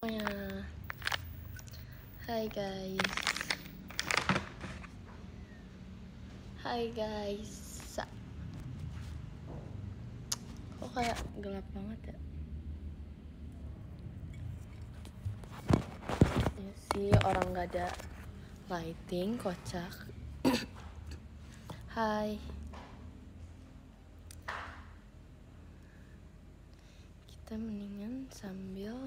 Ya, hai guys. Hai guys. Kok kayak gelap banget ya? Ya sih, orang gak ada lighting, kocak. Hai. Kita mendingan sambil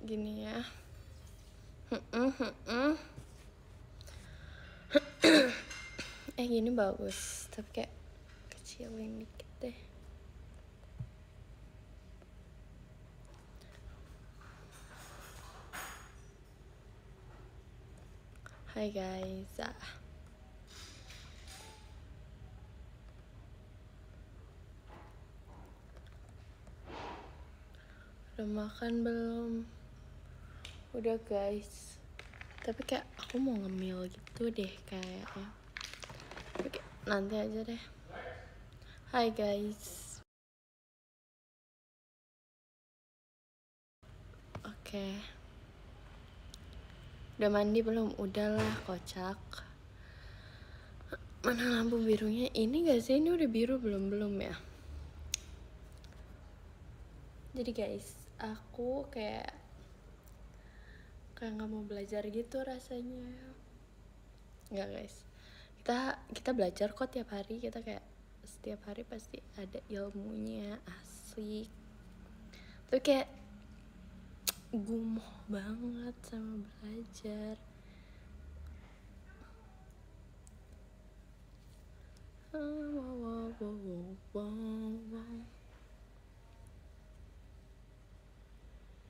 gini ya. Gini bagus, tapi kayak kecilin dikit deh. Hai guys. Udah makan belum? Udah guys. Tapi kayak aku mau ngemil gitu deh kayaknya. Oke, nanti aja deh. Hai guys. Oke. Udah mandi belum? Udahlah, kocak. Mana lampu birunya? Ini gak sih? Ini udah biru belum ya? Jadi guys, aku kayak gak mau belajar gitu rasanya. Enggak guys, kita belajar kok tiap hari. Kita kayak setiap hari pasti ada ilmunya, asik. Tapi kayak gumoh banget sama belajar.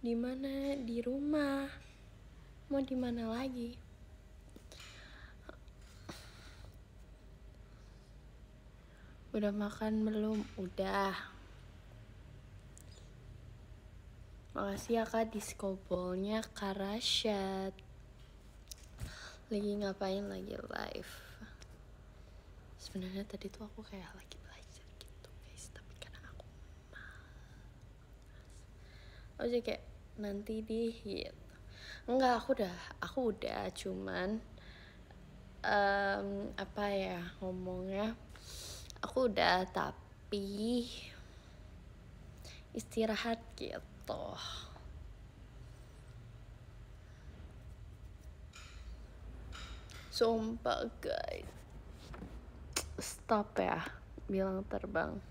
Di mana? Di rumah. Mau di mana lagi? Udah makan belum? Udah. Makasih ya Kak diskobolnya Kak Rasyad. Lagi ngapain? Lagi live. Sebenarnya tadi tuh aku kayak lagi belajar gitu guys, tapi karena aku malas. Jadi kayak nanti deh gitu. Enggak, aku udah cuman apa ya ngomongnya, aku udah tapi istirahat gitu. Sumpah guys, stop ya bilang terbang.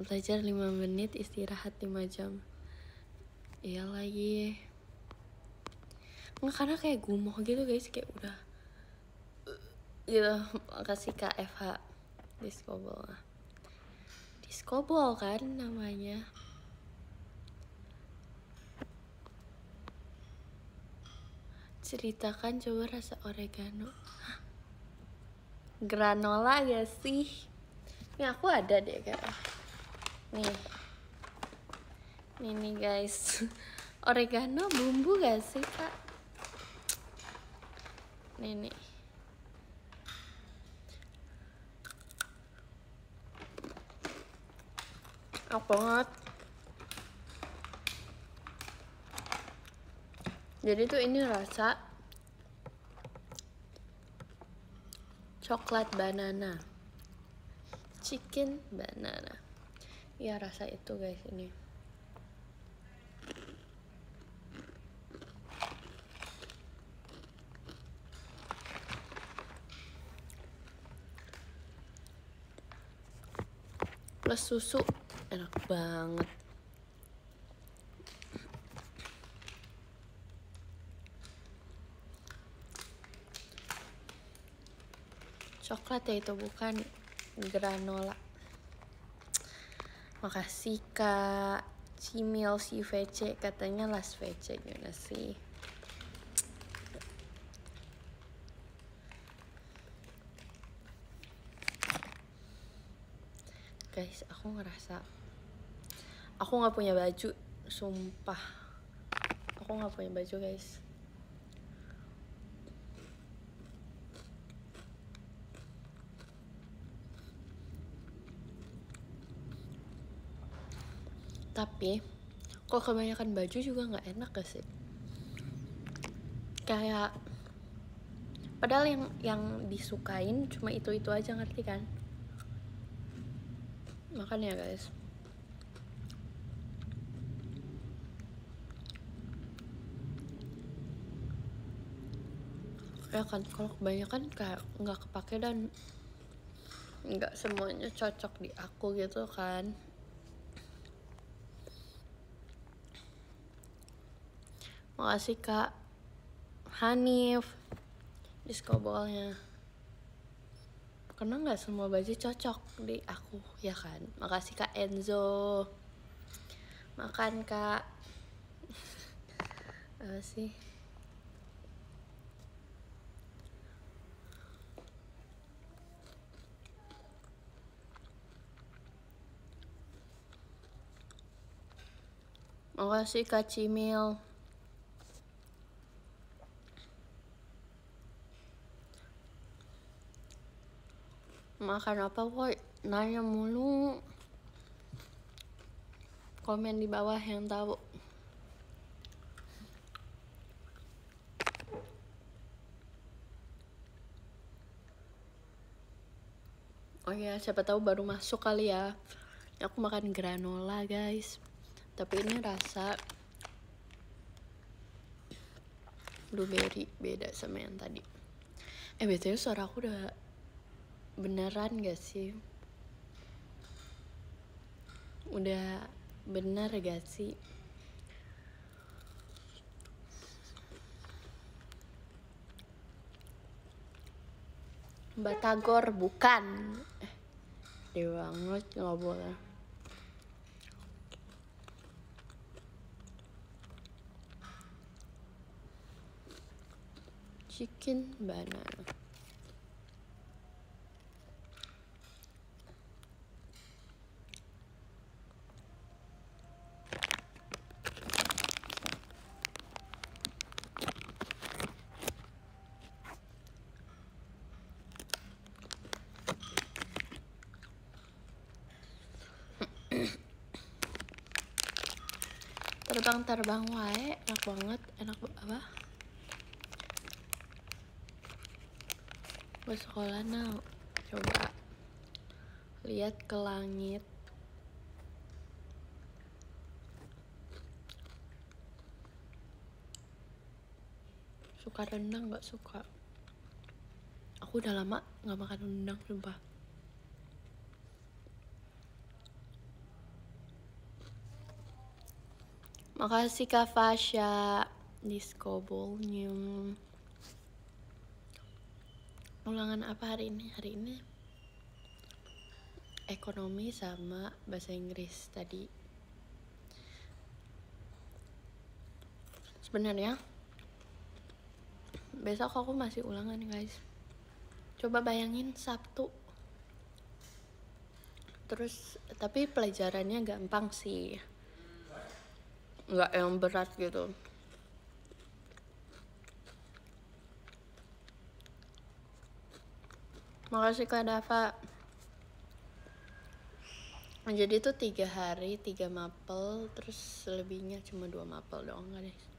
Belajar 5 menit, istirahat 5 jam. Iya lagi. Nggak, karena kayak gumoh gitu guys, kayak udah gitu. Makasih Kak FH Diskobol kan namanya. Ceritakan coba rasa oregano. Hah? Granola gak sih? Ini aku ada deh kayak nih guys. Oregano bumbu gak sih Kak? Nih enak banget. Jadi tuh ini rasa coklat banana, chicken banana. Ya rasa itu guys ini. Plus susu, enak banget. Coklat ya itu, bukan granola. Makasih Kak Cimil si VC katanya Las VC gimana sih? Guys, aku ngerasa aku nggak punya baju, sumpah. Aku nggak punya baju, guys. Tapi kalau kebanyakan baju juga nggak enak gak sih? Kayak padahal yang disukain cuma itu aja, ngerti kan? Makanya guys, ya kan kalau kebanyakan kayak nggak kepake dan nggak semuanya cocok di aku gitu kan. Makasih Kak Hanif diskobolnya. Karena nggak semua baju cocok di aku ya kan. Makasih Kak Enzo. Makan Kak. Apa sih? Makasih Kak Cimil. Makan apa kok? Nanya mulu. Komen di bawah yang tahu. Oh ya, siapa tahu baru masuk kali ya. Aku makan granola guys. Tapi ini rasa blueberry, beda sama yang tadi. BTW suara aku udah beneran gak sih? Udah bener gak sih? Batagor bukan. Dewa banget, gak boleh. Chicken banana. Terbang wae, enak banget. Enak apa? Ke sekolah now. Coba lihat ke langit. Suka rendang gak suka? Aku udah lama gak makan rendang, sumpah. Makasih Kak Fasya diskobolnya. Ulangan apa hari ini? Hari ini ekonomi sama bahasa Inggris tadi. Sebenarnya besok aku masih ulangan guys. Coba bayangin Sabtu. Terus tapi pelajarannya gampang sih. Nggak yang berat gitu. Makasih Kak Dava. Jadi itu 3 hari 3 mapel, terus selebihnya cuma 2 mapel doang guys.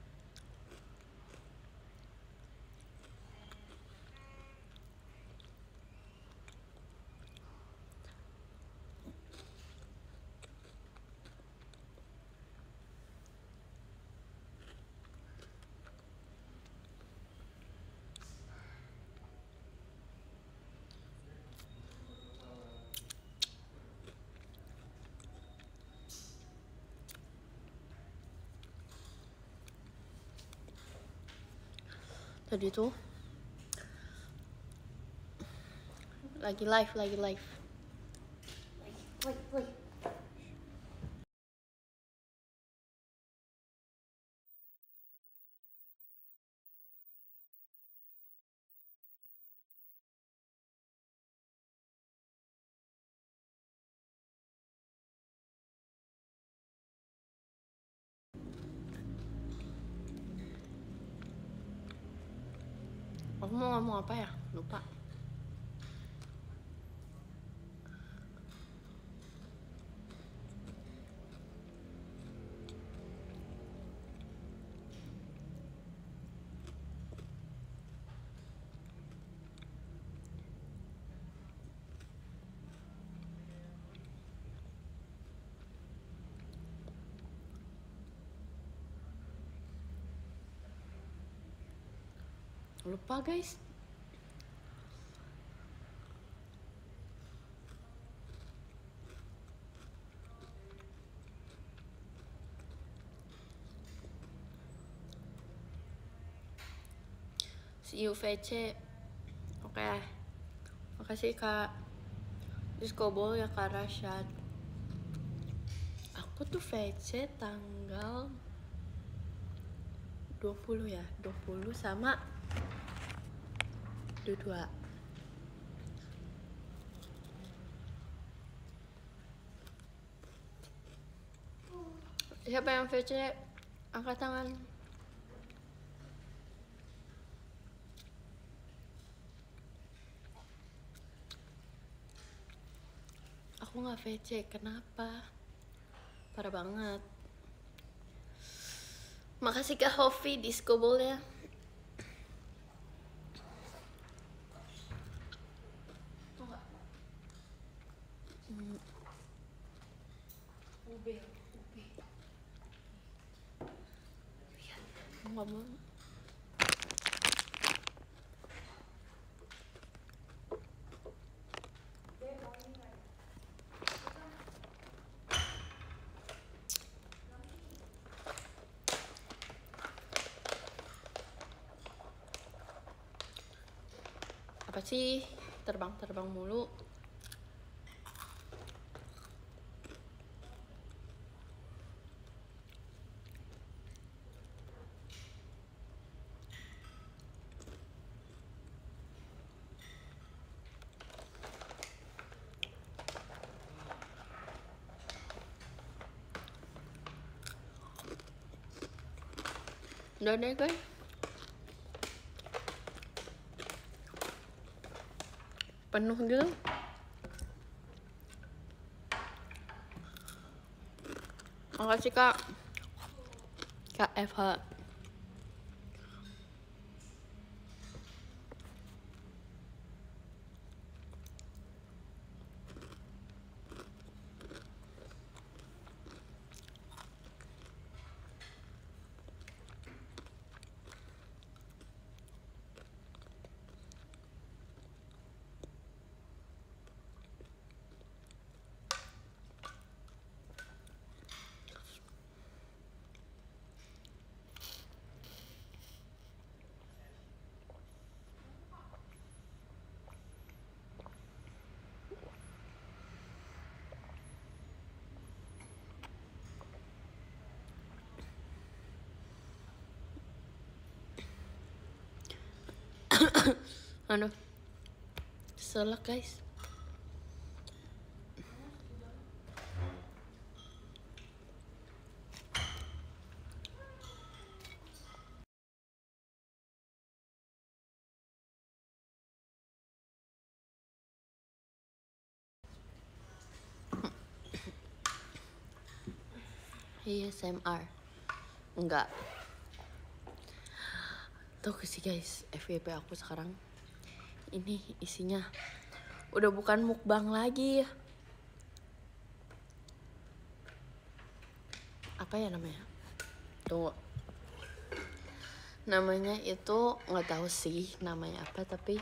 Tadi tuh lagi live. Wait. Aku mau ngomong apa ya? Lupa. Lupa guys. See you VC. Oke. Makasih Kak Diskobol ya Kak Rashad. Aku tuh VC tanggal 20 ya, 20 sama 22. Siapa yang VC? Angkat tangan. Aku nggak VC, kenapa? Parah banget. Makasih Kak Hovi Diskobol ya. Nggak mau. Apa sih terbang-terbang mulu? Udah deh guys. Penuh gitu. Makasih Kak FH. Aduh, selek guys. ASMR enggak. Tuh sih guys, FYP aku sekarang ini isinya udah bukan mukbang lagi. Apa ya namanya? Tunggu. Namanya itu nggak tahu sih namanya apa, tapi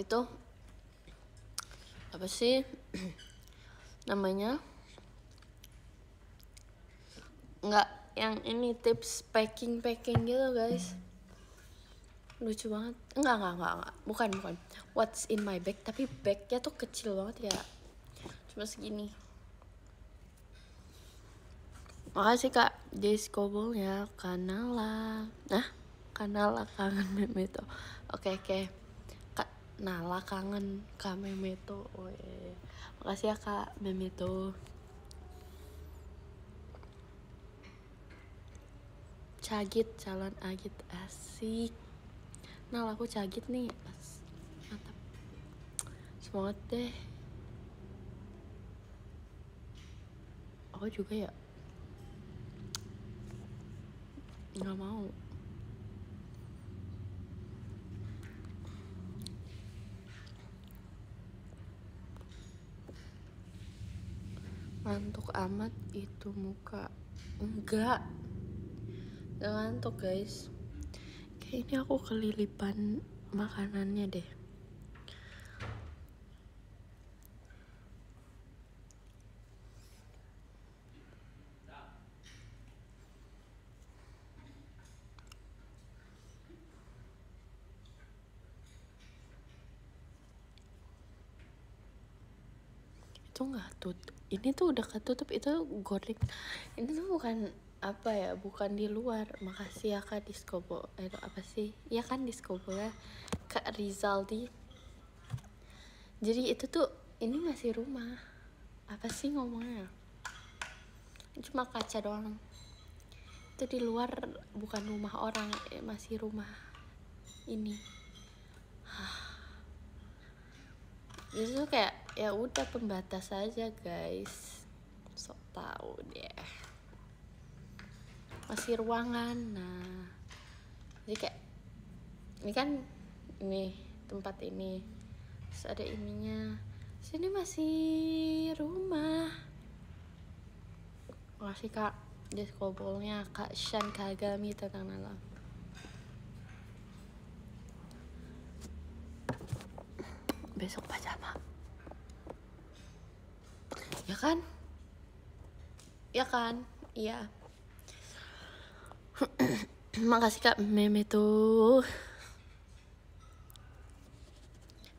tuh apa sih namanya? Nggak yang ini tips packing gitu guys. Lucu banget. Enggak. Bukan. What's in my bag, tapi bagnya tuh kecil banget ya. Cuma segini. Makasih Kak Diskobol ya, Kanala. Nah, Kanala kangen Memeto. Oke. Kak Nala kangen Kak Memeto. Oh, iya. Makasih ya Kak Memeto. Cagit, calon agit, asik. Nah, aku Cagit nih, mantap. Semangat deh. Aku juga ya nggak mau. Ngantuk amat itu muka. Enggak ngantuk guys. Kayaknya aku kelilipan makanannya deh. Itu nggak tutup, ini tuh udah ketutup, itu goreng. Ini tuh bukan apa ya, bukan di luar. Makasih ya Kak Diskobo, itu apa sih ya kan Diskobo ya Kak Rizaldi. Jadi itu tuh ini masih rumah, apa sih ngomongnya, cuma kaca doang. Itu di luar, bukan rumah orang, masih rumah ini. Itu tuh kayak ya udah pembatas aja guys, sok tahu deh. Masih ruangan. Nah, jadi kayak ini kan, ini tempat ini, terus ada ininya, sini masih rumah. Makasih Kak Diskobolnya, Kak Shan Kagami tentang malam. Besok pajama ya kan, ya kan, iya. Makasih Kak Meme tuh.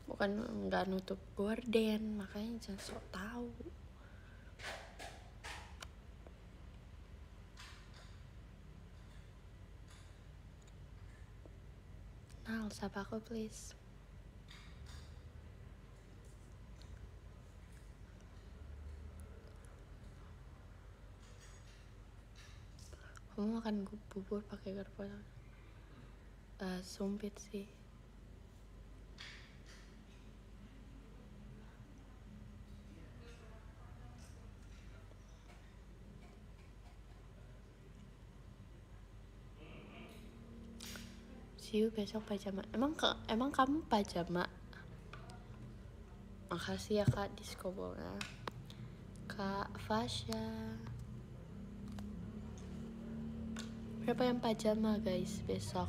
Bukan nggak nutup gorden, makanya jangan sok tahu. Nal, sapa aku please. Kamu makan bubur pakai garpu? Sumpit sih. See you besok pajama. Emang kamu pajama? Makasih ya Kak Diskobolnya. Kak Fasya. Berapa yang pajama guys besok?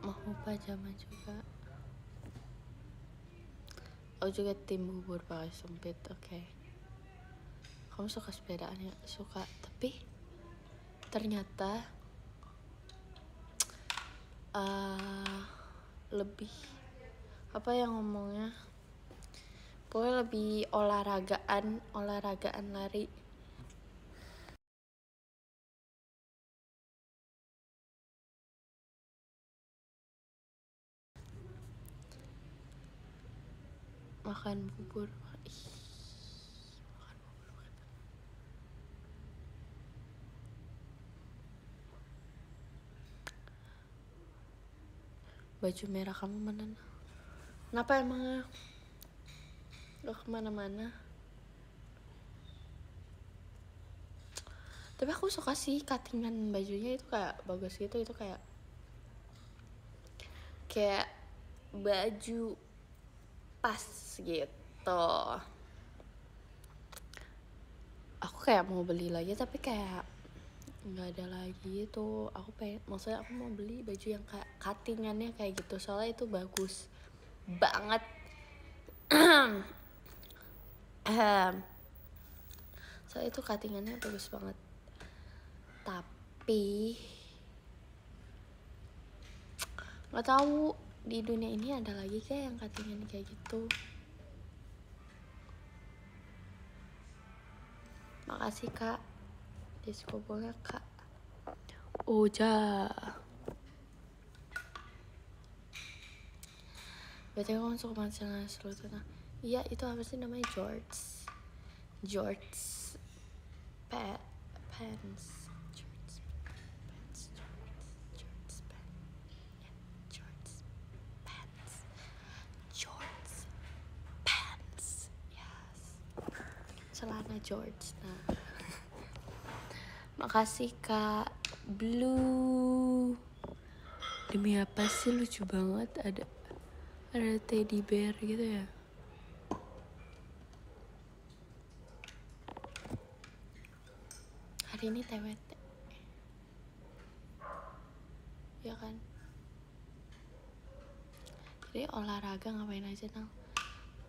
Mau pajama juga. Aku juga tim bubur pakai sumpit, oke. Kamu suka sepedaan ya? Suka, tapi ternyata lebih apa yang ngomongnya, pokoknya lebih olahraan lari. Makan bubur. Baju merah kamu mana? Kenapa emangnya? Gak kemana-mana. Tapi aku suka sih cuttingan bajunya, itu kayak bagus gitu. Itu kayak baju pas gitu. Aku kayak mau beli lagi tapi kayak nggak ada lagi itu. Aku pengen, maksudnya aku mau beli baju yang kayak cuttingannya kayak gitu, soalnya itu bagus banget. Soalnya itu cuttingannya bagus banget. Tapi nggak tahu di dunia ini ada lagi kayak yang cuttingan kayak gitu. Makasih Kak disco ballnya Kak Oja. Berarti aku suka banget sama seru tuh. Iya, itu apa sih namanya? George Pants. George Pants. Yes. Celana George. Nah. Makasih Kak Blue. Demi apa sih, lucu banget, ada teddy bear gitu ya. Hari ini TWT ya kan. Jadi olahraga ngapain aja Nal?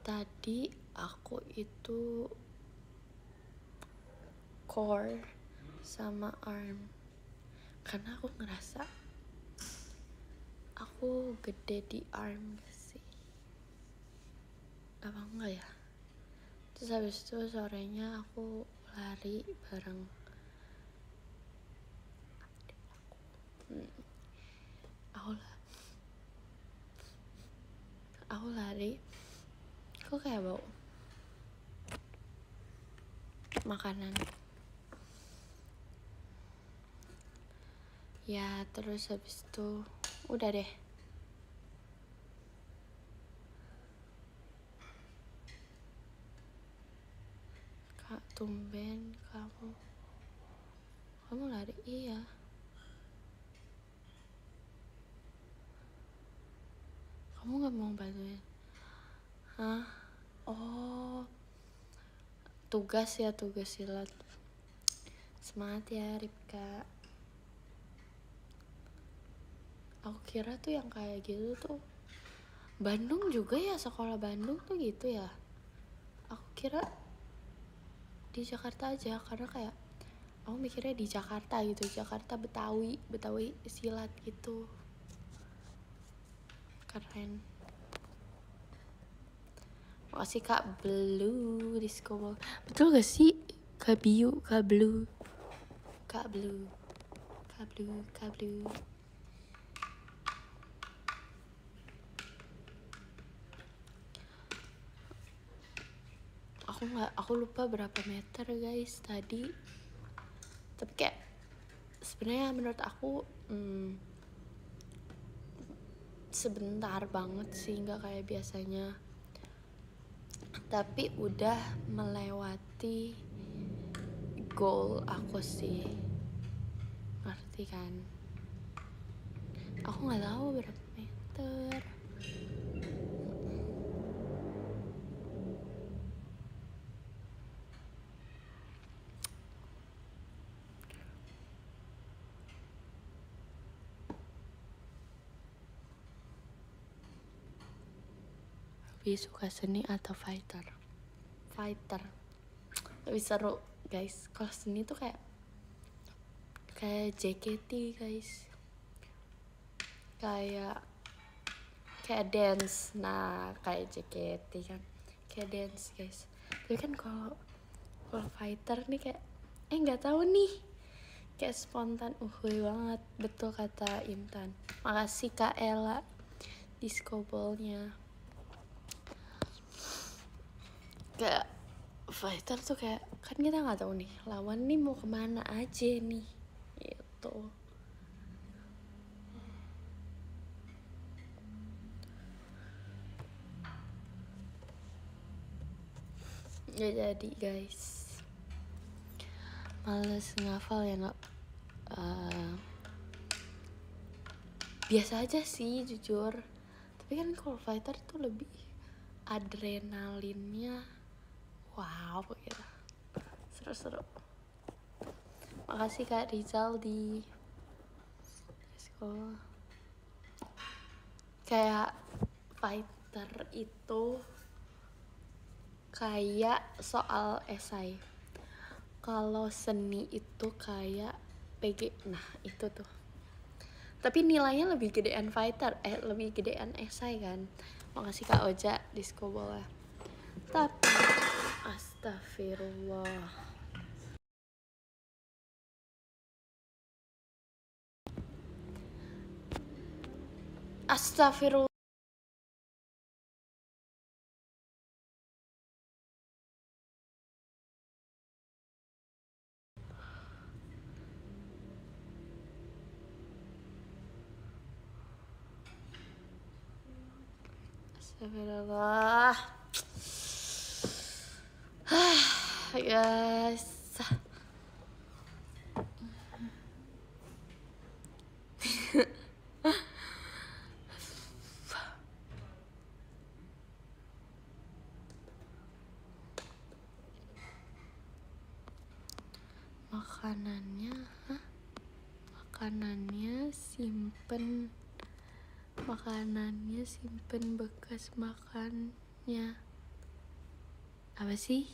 Tadi aku itu core sama arm, karena aku ngerasa aku gede di arm gak sih? Apa enggak ya? Terus habis itu sorenya aku lari bareng aku lari, kok kayak bau makanan ya. Terus habis itu udah deh. Kak, tumben kamu lari. Iya, kamu gak mau bantuin? Hah? Oh, tugas silat. Semangat ya Ripka. Aku kira tuh yang kayak gitu tuh Bandung juga ya, sekolah Bandung tuh gitu ya. Aku kira di Jakarta aja, karena kayak aku mikirnya di Jakarta gitu, Jakarta Betawi silat gitu. Keren. Makasih Kak Blue disco ball. Betul gak sih Kak Biu, Kak Blue. Aku lupa berapa meter guys tadi, tapi kayak sebenarnya menurut aku sebentar banget sih, nggak kayak biasanya, tapi udah melewati goal aku sih, ngerti kan? Aku nggak tahu berapa meter. Lebih suka seni atau fighter? Lebih seru guys. Kalau seni tuh kayak JKT guys, kayak dance. Nah, kayak JKT kan kayak dance guys. Tapi kan kalau fighter nih kayak nggak tahu nih, kayak spontan banget. Betul kata Intan. Makasih Kak Ella disco ballnya. Kayak fighter tuh kayak kan kita nggak tahu nih lawan nih mau kemana aja nih gitu. Ya jadi guys, males ngafal ya nak. Biasa aja sih jujur, tapi kan kalau fighter tuh lebih adrenalinnya wow gitu, seru. Makasih Kak Rizal di sekolah. Kayak fighter itu kayak soal esai, kalau seni itu kayak PG. Nah itu tuh, tapi nilainya lebih gedean fighter, lebih gedean esai kan. Makasih Kak Oja disco bola. Tapi astagfirullah, Astagfirullah. Astagfirullah. Guys. Makanannya simpen bekas makannya. Apa sih?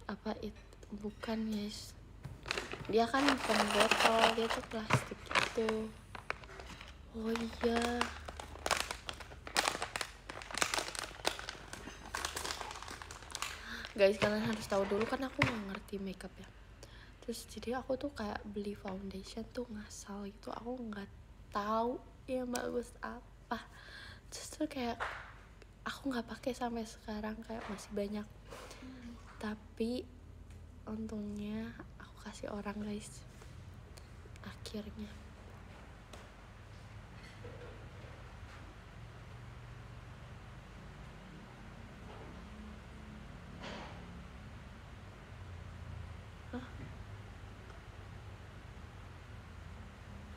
Apa itu? Bukan guys, dia kan bukan botol, dia tuh plastik gitu. Oh iya, guys, kalian harus tahu dulu kan aku nggak ngerti makeup ya. Terus jadi aku tuh kayak beli foundation tuh ngasal gitu, aku nggak tahu yang bagus apa. Terus tuh kayak aku nggak pakai sampai sekarang, kayak masih banyak. Tapi untungnya aku kasih orang guys, akhirnya.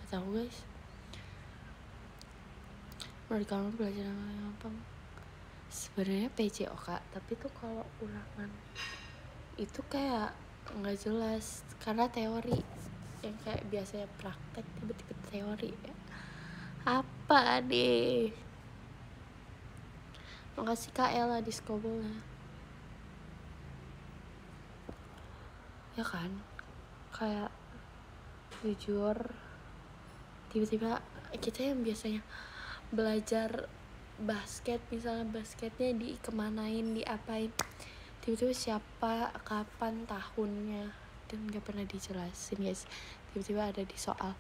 Gak tahu guys, menurut kamu belajar yang gampang? Sebenarnya PJOK, tapi tuh kalau ulangan itu kayak nggak jelas karena teori yang kayak biasanya praktek tiba-tiba teori ya. Apa deh? Makasih Kak Ella di skobolnya. Ya kan, kayak jujur tiba-tiba kita yang biasanya belajar basket, misalnya basketnya dikemanain, diapain, tiba-tiba siapa, kapan, tahunnya, dan gak pernah dijelasin guys. Tiba-tiba ada di soal.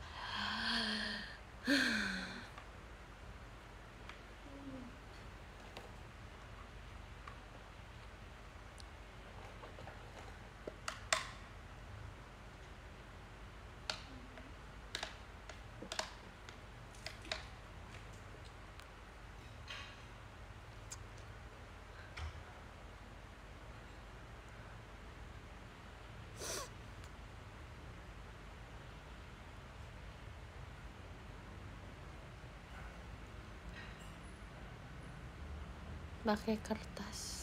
Pakai kertas.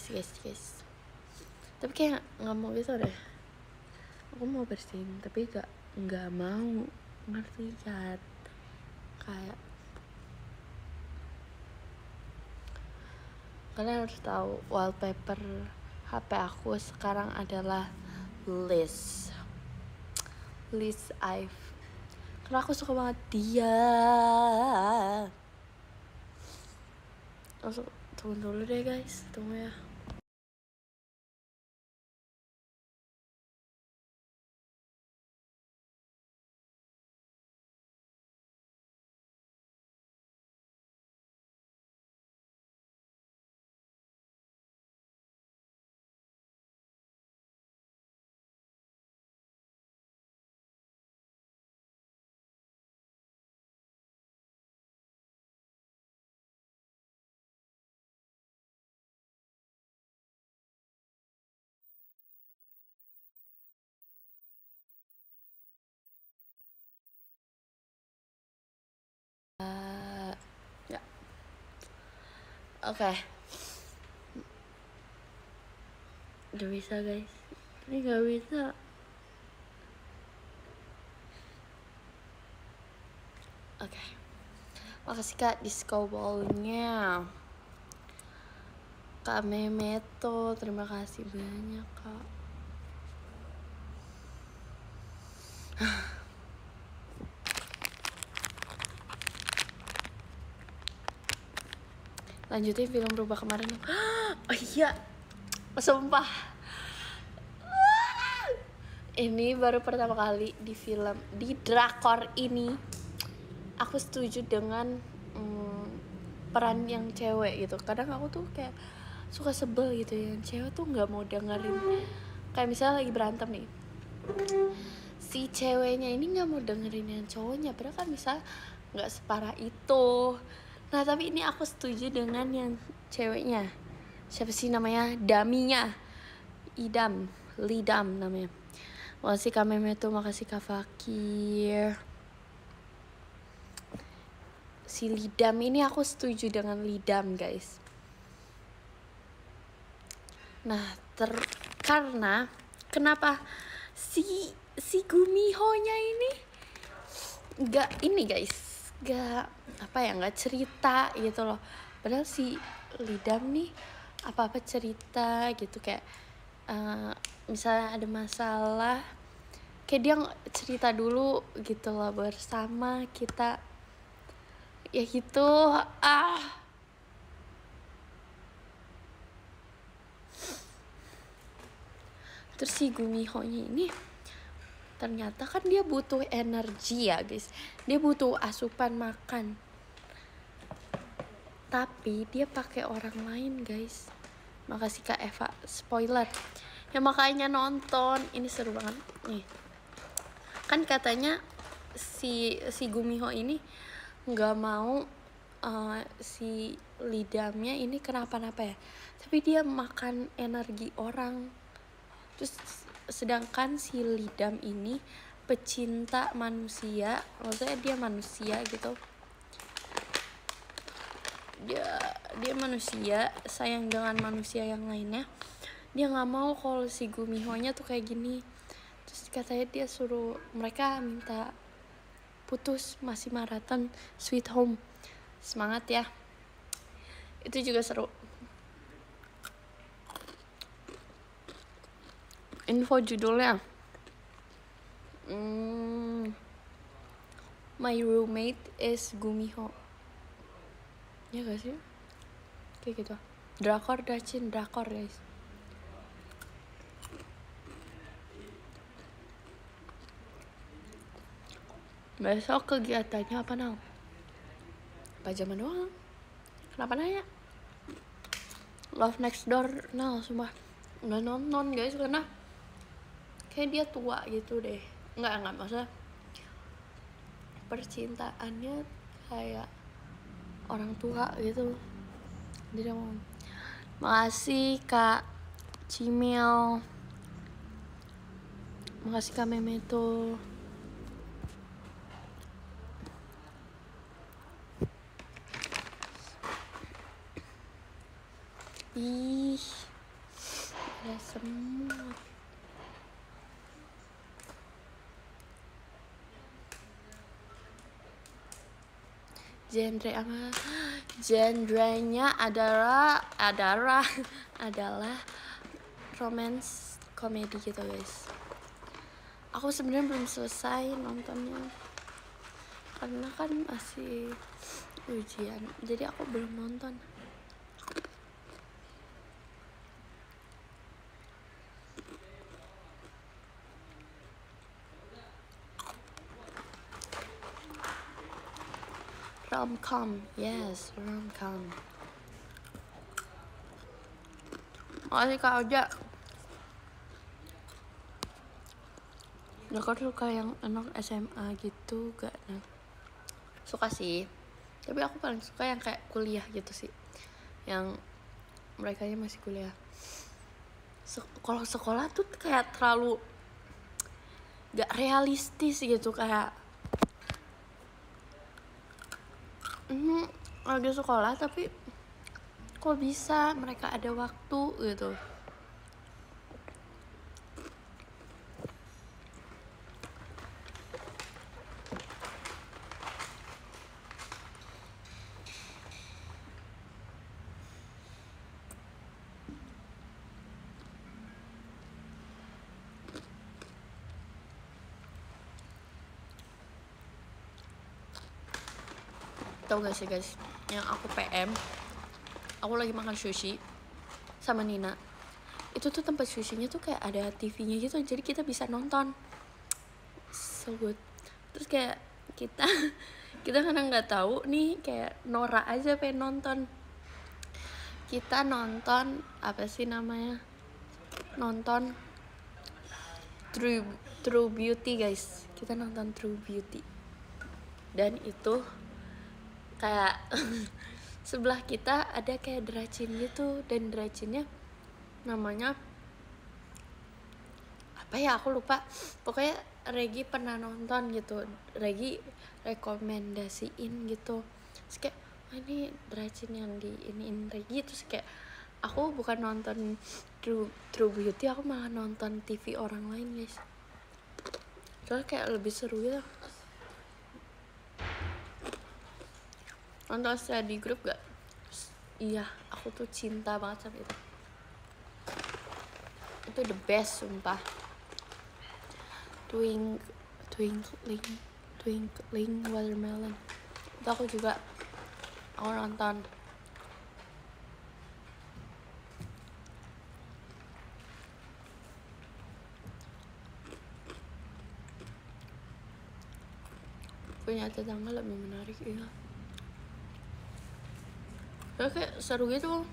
guys, tapi kayak nggak mau gitu deh. Aku mau bersihin tapi nggak mau, ngerti kan? Kayak kalian harus tahu wallpaper HP aku sekarang adalah Liz Ive, karena aku suka banget dia. Langsung tunggu dulu deh guys, tunggu ya. Ya, oke. Gak bisa guys, ini gak bisa. Oke. Makasih Kak disco ballnya. Kak Memeto, terima kasih banyak Kak. Lanjutin film berubah kemarin. Oh iya, sumpah. Ini baru pertama kali di film, di drakor ini aku setuju dengan peran yang cewek gitu. Kadang aku tuh kayak suka sebel gitu ya, cewek tuh nggak mau dengerin. Kayak misalnya lagi berantem nih, si ceweknya ini nggak mau dengerin yang cowoknya, padahal kan bisa nggak separah itu. Nah tapi ini aku setuju dengan yang ceweknya. Siapa sih namanya? Daminya, Lidam namanya. Makasih Kak Meme tuh, makasih Kak Fakir. Si Lidam ini aku setuju dengan Lidam guys. Nah karena kenapa si Gumiho-nya ini nggak ini guys, nggak cerita gitu loh. Padahal si Lidam nih apa cerita gitu, kayak misalnya ada masalah, kayak dia cerita dulu gitu loh bersama kita ya gitu. Terus si Gumiho-nya ini ternyata kan dia butuh energi ya guys, dia butuh asupan makan, tapi dia pakai orang lain guys. Makasih Kak Eva, spoiler ya, makanya nonton, ini seru banget nih. Kan katanya si Gumiho ini nggak mau si Lidamnya ini kenapa-napa ya, tapi dia makan energi orang. Terus sedangkan si Lidam ini pecinta manusia, maksudnya dia manusia gitu, dia manusia, sayang dengan manusia yang lainnya. Dia nggak mau kalau si Gumiho-nya tuh kayak gini. Terus katanya dia suruh mereka minta putus, masih maraton Sweet Home. Semangat ya, itu juga seru. Info judulnya My Roommate is Gumiho, ya gak sih? Kayak gitu. Drakor guys. Besok kegiatannya apa nang? Pajaman doang. Kenapa nanya? Love Next Door, nah sumpah nggak nonton guys, karena kayak dia tua gitu deh. Nggak maksudnya percintaannya kayak orang tua gitu. Jadi mau. Makasih Kak Cimil, makasih Kak Memeto. Ih, ada semut. Genre apa? Genrenya adalah romance komedi gitu guys. Aku sebenarnya belum selesai nontonnya karena kan masih ujian, jadi aku belum nonton. Romcom, yes, romcom. Makasih Kak Oja. Aku suka yang anak SMA gitu gak? Nah, suka sih, tapi aku paling suka yang kayak kuliah gitu sih, yang mereka masih kuliah. Kalau sekolah tuh kayak terlalu gak realistis gitu, kayak lagi sekolah tapi kok bisa mereka ada waktu gitu. Tau gak sih guys, yang aku PM, aku lagi makan sushi sama Nina. Itu tuh tempat sushinya tuh kayak ada TV-nya gitu, jadi kita bisa nonton. So good. Terus kayak kita kita kadang nggak tahu nih, kayak Nora aja pengen nonton. Kita nonton apa sih namanya? Nonton True Beauty guys. Kita nonton True Beauty. Dan itu kayak sebelah kita ada kayak dracin gitu, dan dracinnya namanya apa ya, aku lupa. Pokoknya Regi pernah nonton gitu, Regi rekomendasiin gitu. Terus kayak ini dracin yang di iniin Regi. Terus kayak aku bukan nonton True Beauty, aku malah nonton TV orang lain guys. Soalnya kayak lebih seru gitu. Nonton study group gak? Iya, aku tuh cinta banget sama itu. Itu the best sumpah. Twinkling Watermelon itu aku juga nonton. Punya tetangga lebih menarik, iya. Kayak seru gitu.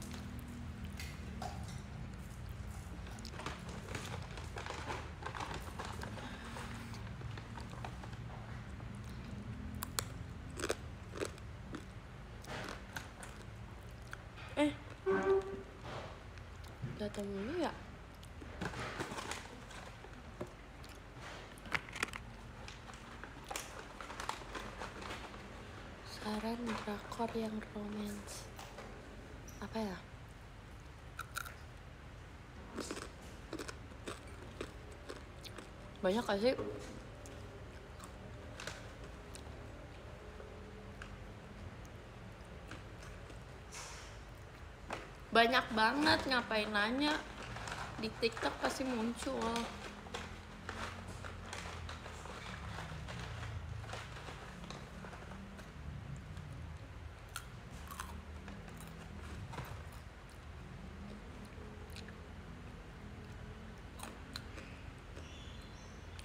Datang dulu ya. Saran drakor yang romance apa ya? Banyak gak sih? Banyak banget, ngapain nanya? Di TikTok pasti muncul.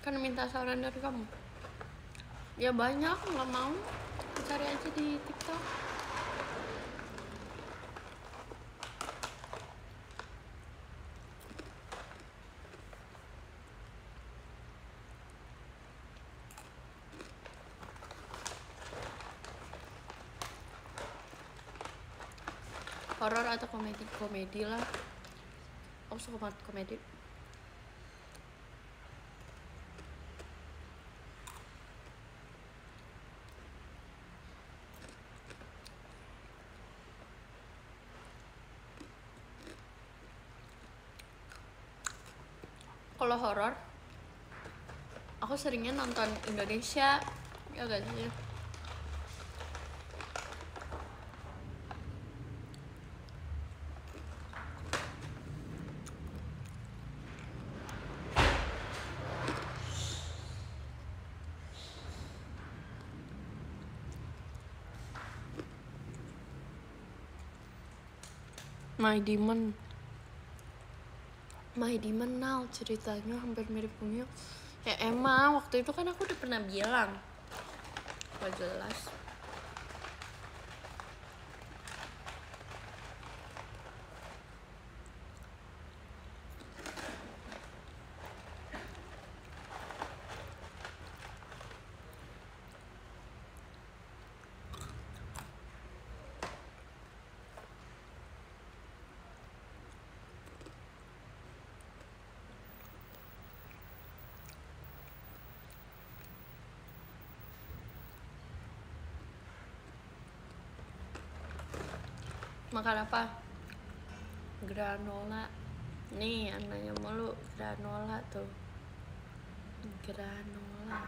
Kan minta saran dari kamu. Ya banyak, nggak mau. Cari aja di TikTok. Horor atau komedi lah. Aku suka banget komedi. Kalau horor, aku seringnya nonton Indonesia, ya gak sih? My Demon now ceritanya hampir mirip Kumio. Ya emang waktu itu kan aku udah pernah bilang gak jelas. Makan apa? Granola. Nih anaknya mulu granola tuh. Granola.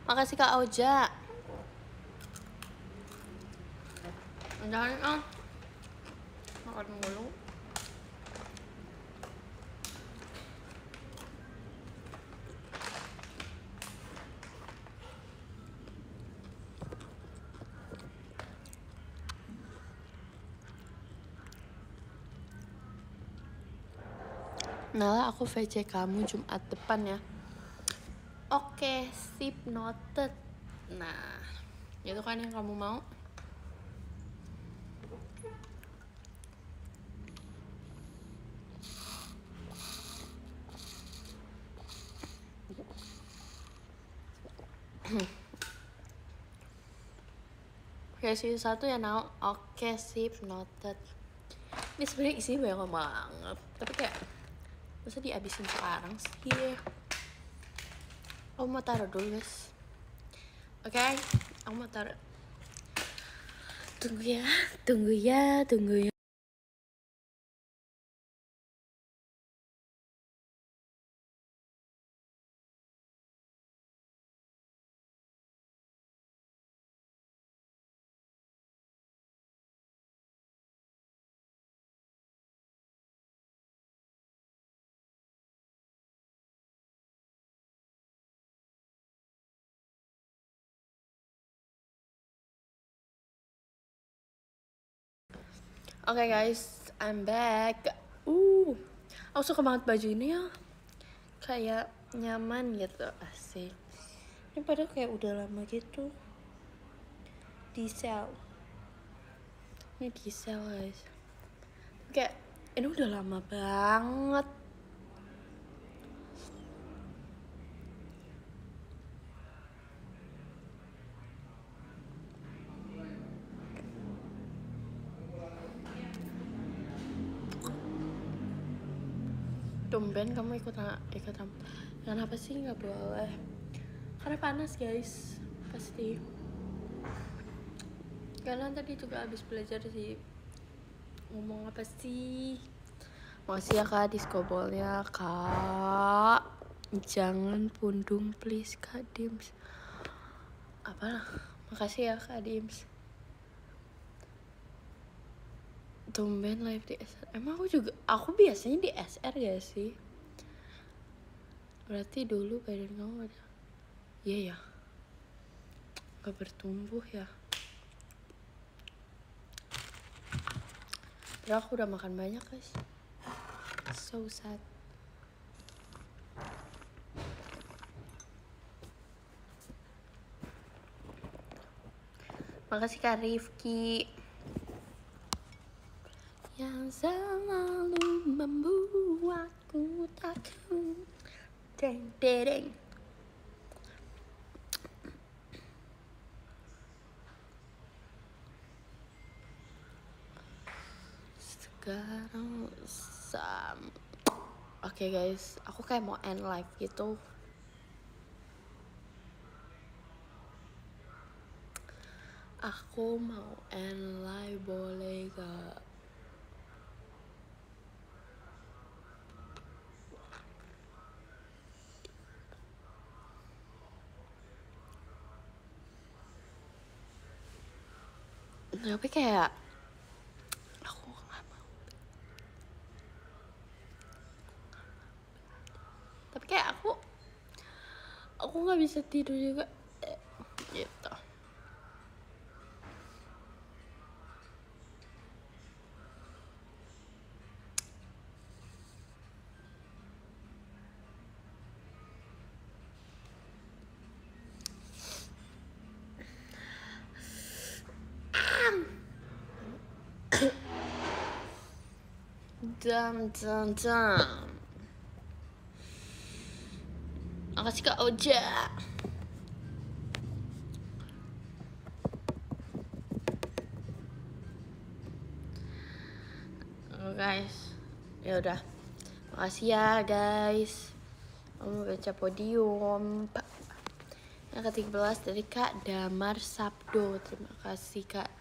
Makasih Kak Oja. Jangan makan mulu. Nala, aku VC kamu Jumat depan ya. Oke, sip, noted. Nah, itu kan yang kamu mau. Versi 1 ya Nal. Oke, sip, noted. Ini sebenarnya isinya banyak banget, tapi kayak masa dihabisin sekarang sih. Aku mau taruh dulu guys. Oke, aku mau taruh. Tunggu ya. Oke guys, I'm back. Aku suka banget baju ini ya. Kayak nyaman gitu, asik. Ini padahal kayak udah lama gitu. Di sale. Ini di sale guys. Kayak ini udah lama banget. Tumben kamu ikut kenapa sih nggak boleh? Karena panas guys, pasti. Kalian tadi juga habis belajar sih. Ngomong apa sih? Makasih ya kak diskobolnya kak. Jangan pundung please kak Dims. Apalah, makasih ya kak Dims. Tumben live di SR. Emang aku biasanya di SR gak sih? Berarti dulu badan kamu ada. Iya ya. Gak bertumbuh ya. Padahal aku udah makan banyak guys. So sad. Makasih Kak Rifki yang selalu membuatku takut. Deng deng. Sekarang Oke guys, aku kayak mau end live gitu. Aku mau end live, boleh gak? Tapi kayak aku gak mau. Tapi kayak aku gak bisa tidur juga gitu. Dam. Makasih Kak Oja. Guys, ya udah. Makasih ya guys. Kamu baca podium. Yang ke-13 dari Kak Damar Sabdo. Terima kasih Kak.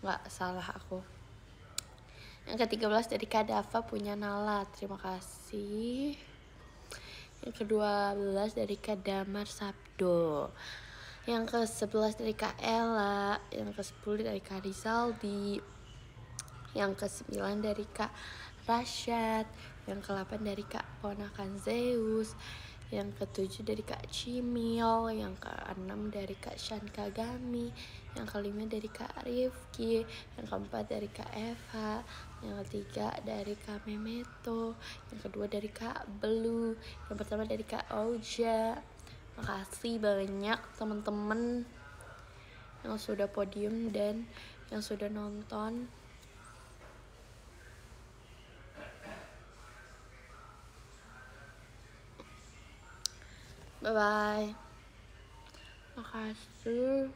Nggak salah aku. Yang ke-13 dari Kak Dava punya Nala. Terima kasih. Yang ke-12 dari Kak Damar Sabdo. Yang ke-11 dari Kak Ella. Yang ke-10 dari Kak Rizaldi. Yang ke-9 dari Kak Rashad. Yang ke-8 dari Kak Ponakan Zeus. Yang ke-7 dari Kak Cimil. Yang ke-6 dari Kak Shan Kagami. Yang ke-5 dari Kak Rifki. Yang ke-4 dari Kak Eva. yang ketiga dari Kak Memeto, yang kedua dari Kak Blue, yang pertama dari Kak Oja. Makasih banyak teman-teman yang sudah podium dan yang sudah nonton. Bye bye. Makasih.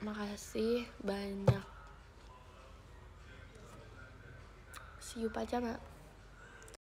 Makasih banyak. See you pajama.